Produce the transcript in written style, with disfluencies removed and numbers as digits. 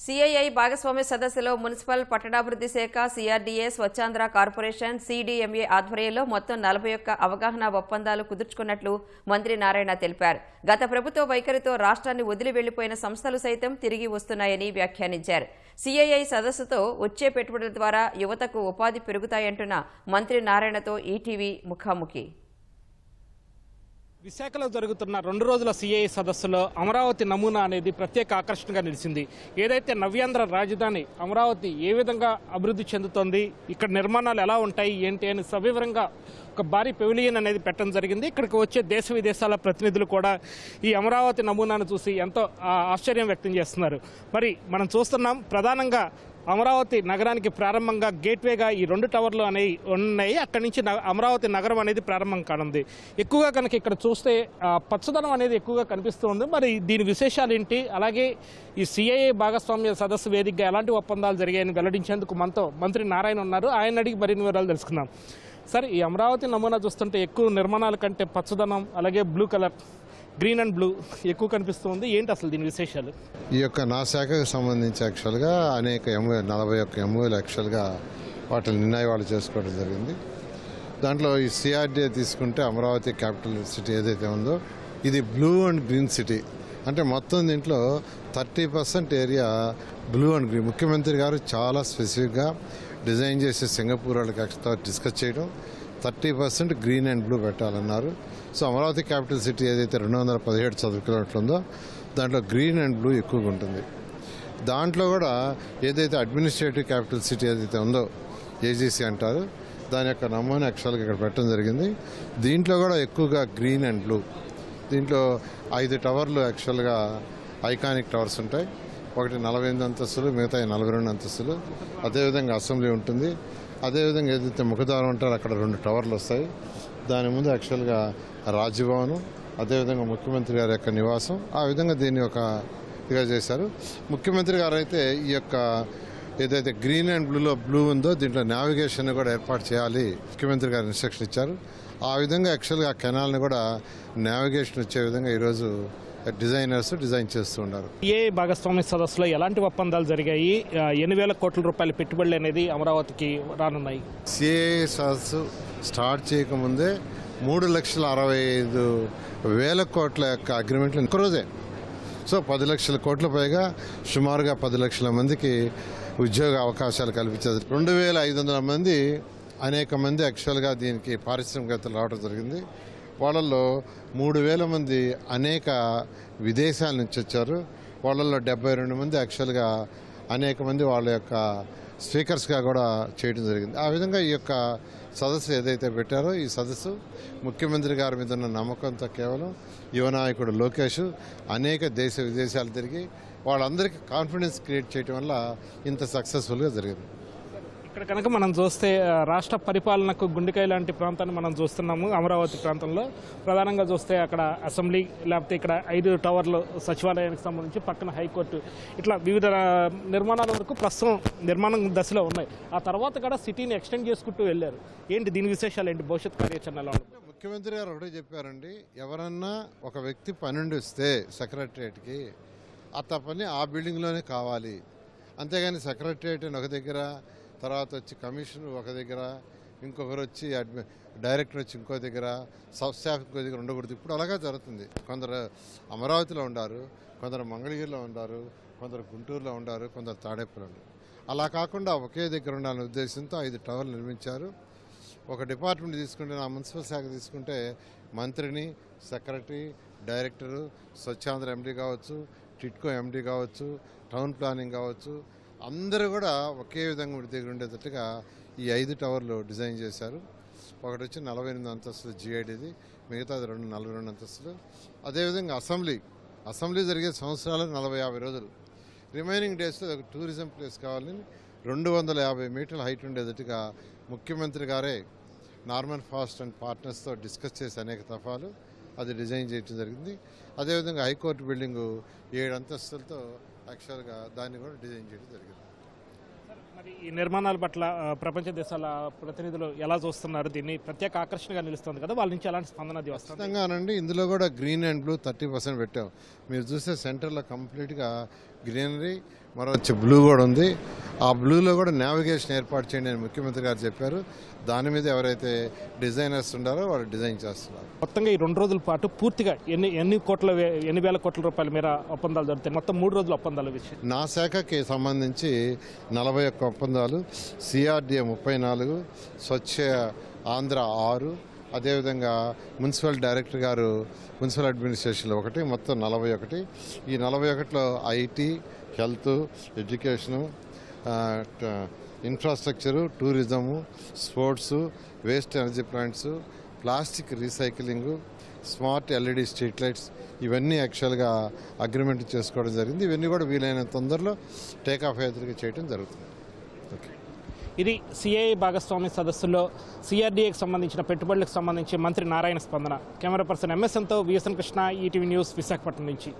CII భాగస్వామ్య సదస్సులో municipal పట్టణాభివృద్ధి శాఖ, సిఆర్డీఏ, స్వచ్ఛాంధ్ర కార్పొరేషన్, సిడిఎంఏ ఆధ్వర్యంలో మొత్తం 41 అవగాహన ఒప్పందాలు కుదుర్చుకున్నట్లు మంత్రి నారాయణ తెలిపారు. గత ప్రభుత్వ వైఖరితో రాష్ట్రాన్ని వదిలి వెళ్లిపోయిన సంస్థలు సైతం తిరిగి వస్తున్నాయని వ్యాఖ్యానించారు. సిఐఐ సదస్సుతో వచ్చే పెట్టుబడుల ద్వారా యువతకు ఉపాధి పెరుగుతాయంటున్న మంత్రి నారాయణతో ఈటీవీ ముఖాముఖి. విశాఖలో జరుగుతున్న 2 రోజుల సిఐఐ సదస్సులో అమరావతి నమూనా అనేది ప్రత్యేక ఆకర్షణగా నిలిచింది. ఏదైతే నవ్యాంధ్ర రాజధాని అమరావతి ఏ విధంగా అభివృద్ధి చెందుతోంది, ఇక్కడ నిర్మాణాలు ఎలా ఉంటాయి ఏంటి అని సవివరంగా ఒక భారీ పెవిలియన్ అనేది పెట్టడం జరిగింది. ఇక్కడికి వచ్చే దేశ విదేశాల ప్రతినిధులు కూడా ఈ అమరావతి నమూనాను చూసి ఎంతో ఆశ్చర్యం వ్యక్తం చేస్తున్నారు. మరి మనం చూస్తున్నాం, ప్రధానంగా అమరావతి నగరానికి ప్రారంభంగా గేట్వేగా ఈ 2 టవర్లు అనేవి ఉన్నాయి. అక్కడి నుంచి అమరావతి నగరం అనేది ప్రారంభం కానుంది. ఎక్కువగా కనుక ఇక్కడ చూస్తే పచ్చదనం అనేది ఎక్కువగా కనిపిస్తుంది. మరి దీని విశేషాలు ఏంటి, అలాగే ఈ సిఐఐ భాగస్వామ్య సదస్సు వేదికగా ఎలాంటి ఒప్పందాలు జరిగాయని వెల్లడించేందుకు మనతో మంత్రి నారాయణ ఉన్నారు. ఆయన అడిగి మరిన్ని వివరాలు తెలుసుకుందాం. సార్, ఈ అమరావతి నమూనా చూస్తుంటే ఎక్కువ నిర్మాణాల కంటే పచ్చదనం, అలాగే blue colour, green and blue ఎక్కువ కనిపిస్తుంది. ఏంటి అసలు దీని విశేషాలు? ఈ యొక్క నా శాఖకు సంబంధించి యాక్చువల్గా అనేక 41 ఎంఓలు యాక్చువల్గా వాటి నిర్ణయాలు చేసుకోవడం జరిగింది. దాంట్లో ఈ సిఆర్డీఏ తీసుకుంటే అమరావతి క్యాపిటల్ సిటీ ఏదైతే ఉందో ఇది బ్లూ అండ్ గ్రీన్ సిటీ. అంటే మొత్తం దీంట్లో 30% ఏరియా బ్లూ అండ్ గ్రీన్. ముఖ్యమంత్రి గారు చాలా స్పెసిఫిక్గా డిజైన్ చేసి సింగపూర్ వాళ్ళకి డిస్కస్ చేయడం 30% గ్రీన్ అండ్ బ్లూ పెట్టాలన్నారు. సో అమరావతి క్యాపిటల్ సిటీ ఏదైతే 217 చదరపు కిలోమీటర్లు ఉందో దాంట్లో గ్రీన్ అండ్ బ్లూ ఎక్కువగా ఉంటుంది. దాంట్లో కూడా ఏదైతే అడ్మినిస్ట్రేటివ్ క్యాపిటల్ సిటీ ఏదైతే ఉందో ఏజీసీ అంటారు, దాని యొక్క నమూనా యాక్చువల్గా ఇక్కడ పెట్టడం జరిగింది. దీంట్లో కూడా ఎక్కువగా గ్రీన్ అండ్ బ్లూ. దీంట్లో 5 టవర్లు యాక్చువల్గా ఐకానిక్ టవర్స్ ఉంటాయి. ఒకటి 48 అంతస్తులు, మిగతా 42 అంతస్తులు. అదేవిధంగా అసెంబ్లీ ఉంటుంది. అదేవిధంగా ఏదైతే ముఖద్వారం ఉంటారో అక్కడ 2 టవర్లు వస్తాయి. దాని ముందు యాక్చువల్గా రాజ్భవనం, అదేవిధంగా ముఖ్యమంత్రి గారి యొక్క నివాసం. ఆ విధంగా దీన్ని ఒక ఇదిగా చేశారు. ముఖ్యమంత్రి గారు అయితే ఈ యొక్క ఏదైతే గ్రీన్ అండ్ బ్లూలో బ్లూ ఉందో దీంట్లో నావిగేషన్ కూడా ఏర్పాటు చేయాలి ముఖ్యమంత్రి గారు ఇన్స్ట్రక్షన్ ఇచ్చారు. ఆ విధంగా యాక్చువల్గా ఆ కెనాల్ని కూడా నావిగేషన్ వచ్చే విధంగా ఈరోజు డిజైనర్స్ డిజైన్ చేస్తూ ఉన్నారు. ఏ భాగస్వామ్య సదస్సులో ఎలాంటి ఒప్పందాలు జరిగాయి, 8,000 కోట్ల రూపాయల పెట్టుబడులు అనేది అమరావతికి రానున్నాయి? సిఐఐ సదస్సు స్టార్ట్ చేయకముందే 3,65,000 కోట్ల యొక్క అగ్రిమెంట్లు ఒక్కరోజే. సో 10 లక్షల కోట్ల పైగా సుమారుగా 10 లక్షల మందికి ఉద్యోగ అవకాశాలు కల్పించారు. 2,500 మంది అనేక మంది యాక్చువల్గా దీనికి పారిశ్రామికవేత్తలు రావడం జరిగింది. వాళ్ళల్లో 3,000 మంది అనేక విదేశాల నుంచి వచ్చారు. వాళ్ళల్లో 72 మంది యాక్చువల్గా అనేక మంది వాళ్ళ యొక్క స్పీకర్స్గా కూడా చేయడం జరిగింది. ఆ విధంగా ఈ యొక్క సదస్సు ఏదైతే పెట్టారో ఈ సదస్సు ముఖ్యమంత్రి గారి మీద ఉన్న నమ్మకంతో కేవలం యువనాయకుడు లోకేష్ అనేక దేశ విదేశాలు తిరిగి వాళ్ళందరికీ కాన్ఫిడెన్స్ క్రియేట్ చేయడం వల్ల ఇంత సక్సెస్ఫుల్గా జరిగింది. ఇక్కడ కనుక మనం చూస్తే రాష్ట్ర పరిపాలనకు గుండెకాయ లాంటి ప్రాంతాన్ని మనం చూస్తున్నాము. అమరావతి ప్రాంతంలో ప్రధానంగా చూస్తే అక్కడ అసెంబ్లీ, లేకపోతే ఇక్కడ 5 టవర్లు సచివాలయానికి సంబంధించి పక్కన హైకోర్టు, ఇట్లా వివిధ నిర్మాణాల వరకు ప్రస్తుతం నిర్మాణం దశలో ఉన్నాయి. ఆ తర్వాత కూడా సిటీని ఎక్స్టెండ్ చేసుకుంటూ వెళ్ళారు. ఏంటి దీని విశేషాలు ఏంటి, భవిష్యత్ కార్యాచరణలో? ముఖ్యమంత్రి గారు ఒకటే చెప్పారండి, ఎవరన్నా ఒక వ్యక్తి పనుండి వస్తే సెక్రటరియట్కి ఆ పని ఆ బిల్డింగ్లోనే కావాలి, అంతేగాని సెక్రటరియట్ ఒక దగ్గర, తర్వాత వచ్చి కమిషనర్ ఒక దగ్గర, ఇంకొకరు వచ్చి డైరెక్టర్ వచ్చి ఇంకో దగ్గర, సబ్ స్టాఫ్ ఇంకో దగ్గర ఉండకూడదు. ఇప్పుడు అలాగే జరుగుతుంది. కొందరు అమరావతిలో ఉండారు, కొందరు మంగళగిరిలో ఉండారు, కొందరు గుంటూరులో ఉండారు, కొందరు తాడేపల్లిలో ఉండారు. అలా కాకుండా ఒకే దగ్గర ఉండాలనే ఉద్దేశంతో 5 టవర్లు నిర్మించారు. ఒక డిపార్ట్మెంట్ తీసుకుంటే, నా మున్సిపల్ శాఖ తీసుకుంటే మంత్రిని, సెక్రటరీ, డైరెక్టరు, స్వచ్ఛాంధ్ర ఎండీ కావచ్చు, టిట్కో ఎండీ కావచ్చు, టౌన్ ప్లానింగ్ కావచ్చు, అందరూ కూడా ఒకే విధంగా దగ్గర ఉండేటట్టుగా ఈ 5 టవర్లు డిజైన్ చేశారు. ఒకటి వచ్చి 48 అంతస్తులు జిఐడిది, మిగతాది 42 అంతస్తులు. అదేవిధంగా అసెంబ్లీ జరిగే సంవత్సరాలు 40-50 రోజులు. రిమైనింగ్ డేస్లో ఒక టూరిజం ప్లేస్ కావాలని 250 మీటర్ల హైట్ ఉండేటట్టుగా ముఖ్యమంత్రి గారే నార్మన్ ఫాస్ట్ అండ్ పార్ట్నర్స్తో డిస్కస్ చేసి అనేక దఫాలు అది డిజైన్ చేయడం జరిగింది. అదేవిధంగా హైకోర్టు బిల్డింగు 7 అంతస్తులతో యాక్చువల్గా దాన్ని కూడా డిజైన్ చేయడం జరిగింది. మరి ఈ నిర్మాణాల పట్ల ప్రపంచ దేశాల ప్రతినిధులు ఎలా చూస్తున్నారు? దీన్ని ప్రత్యేక ఆకర్షణగా నిలుస్తుంది కదా, వాళ్ళ నుంచి ఎలాంటి స్పందన అది వస్తుంది? ఖచ్చితంగానండి. ఇందులో కూడా గ్రీన్ అండ్ బ్లూ 30% పెట్టాం. మీరు చూస్తే సెంటర్లో కంప్లీట్గా గ్రీనరీ, మరో వచ్చి బ్లూ కూడా ఉంది. ఆ బ్లూలో కూడా నావిగేషన్ ఏర్పాటు చేయండి అని ముఖ్యమంత్రి గారు చెప్పారు. దాని మీద ఎవరైతే డిజైనర్స్ ఉండారో వాళ్ళు డిజైన్ చేస్తున్నారు. మొత్తంగా ఈ 2 రోజుల పాటు పూర్తిగా ఎన్ని వేల కోట్ల రూపాయల మేర ఒప్పందాలు జరుగుతాయి? మొత్తం 3 రోజుల ఒప్పందాల విషయం నా శాఖకి సంబంధించి 41 ఒప్పందాలు, సిఆర్డిఏ 34, స్వచ్ఛ ఆంధ్ర 6, అదేవిధంగా మున్సిపల్ డైరెక్టర్ గారు మున్సిపల్ అడ్మినిస్ట్రేషన్లో 1, మొత్తం 41. ఈ 41లో IT, health, education, infrastructure, tourism, sports, waste energy plants, plastic recycling, smart LED street lights, ఇవన్నీ యాక్చువల్గా అగ్రిమెంట్ చేసుకోవడం జరిగింది. ఇవన్నీ కూడా వీలైన తొందరలో టేక్ ఆఫ్ ఎదురుగా చేయడం జరుగుతుంది. ఓకే, ఇది సిఐఐ భాగస్వామి సదస్సులో సిఆర్డీఏకి సంబంధించిన పెట్టుబడులకు సంబంధించి మంత్రి నారాయణ స్పందన. కెమెరా పర్సన్ ఎంఎస్ఎన్తో VSN Krishna, ETV news, Visakhapatnam నుంచి.